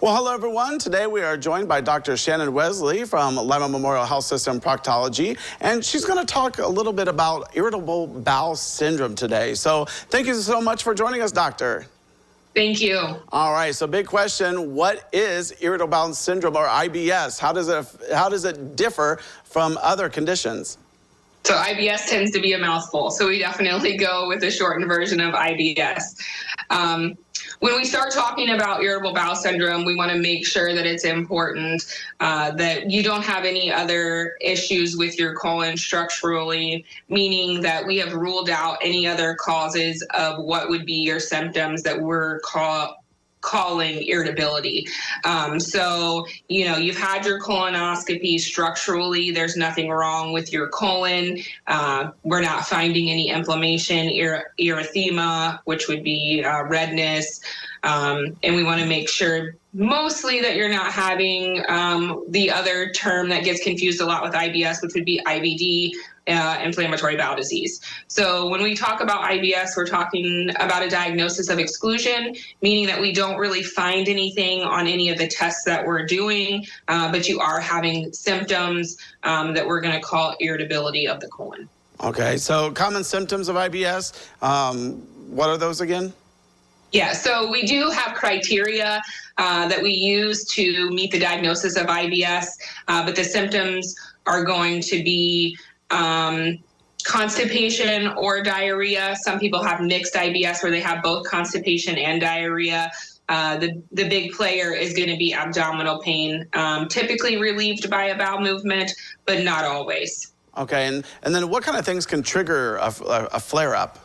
Well, hello, everyone. Today we are joined by Dr. Shannon Wesley from Lima Memorial Health System Proctology, and she's going to talk a little bit about irritable bowel syndrome today. So thank you so much for joining us, doctor. Thank you. All right, so big question, what is irritable bowel syndrome, or IBS? How does it differ from other conditions? So IBS tends to be a mouthful, so we definitely go with the shortened version of IBS. When we start talking about irritable bowel syndrome, we want to make sure that it's important that you don't have any other issues with your colon structurally, meaning that we have ruled out any other causes of what would be your symptoms that we're calling irritability. So, you've had your colonoscopy. Structurally, there's nothing wrong with your colon. We're not finding any inflammation, erythema, which would be redness. And we want to make sure mostly that you're not having the other term that gets confused a lot with IBS, which would be IBD, inflammatory bowel disease. So when we talk about IBS, we're talking about a diagnosis of exclusion, meaning that we don't really find anything on any of the tests that we're doing, but you are having symptoms that we're going to call irritability of the colon. Okay, so common symptoms of IBS, what are those again? Yeah, so we do have criteria that we use to meet the diagnosis of IBS, but the symptoms are going to be constipation or diarrhea. Some people have mixed IBS where they have both constipation and diarrhea. The big player is going to be abdominal pain, typically relieved by a bowel movement, but not always. Okay, and then what kind of things can trigger a flare-up?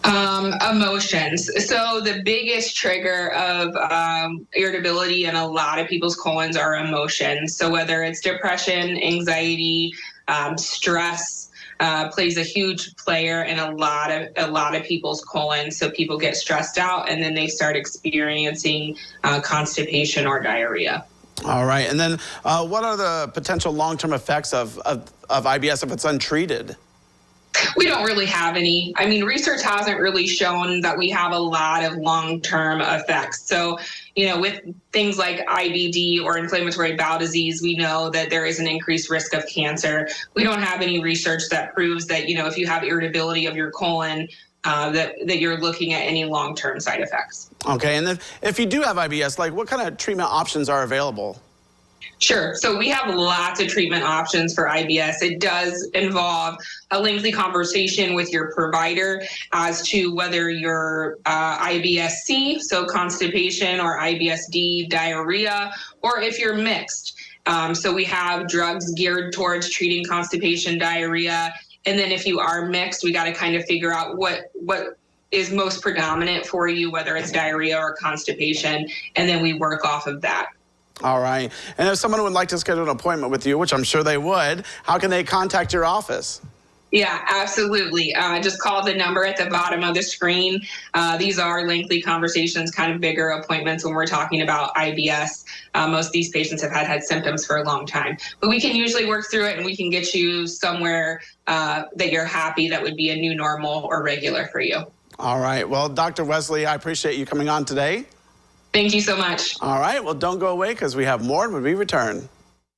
Emotions. So the biggest trigger of irritability in a lot of people's colons are emotions. So whether it's depression, anxiety, stress plays a huge player in a lot of people's colons. So people get stressed out and then they start experiencing constipation or diarrhea. All right, and then what are the potential long-term effects of IBS if it's untreated? We don't really have any. I mean, research hasn't really shown that we have a lot of long-term effects. So, with things like IBD or inflammatory bowel disease, we know that there is an increased risk of cancer. We don't have any research that proves that, if you have irritability of your colon, that you're looking at any long-term side effects. Okay, and then if you do have IBS, what kind of treatment options are available? Sure. So we have lots of treatment options for IBS. It does involve a lengthy conversation with your provider as to whether you're IBS-C, so constipation, or IBS-D, diarrhea, or if you're mixed. So we have drugs geared towards treating constipation, diarrhea. And then if you are mixed, we got to kind of figure out what is most predominant for you, whether it's diarrhea or constipation, and then we work off of that. All right. And if someone would like to schedule an appointment with you, which I'm sure they would, how can they contact your office? Yeah, absolutely. Just call the number at the bottom of the screen. These are lengthy conversations, kind of bigger appointments when we're talking about IBS. Most of these patients have had symptoms for a long time, but we can usually work through it and we can get you somewhere that you're happy that would be a new normal or regular for you. All right. Well, Dr. Wesley, I appreciate you coming on today. Thank you so much. All right. Well, don't go away because we have more when we return.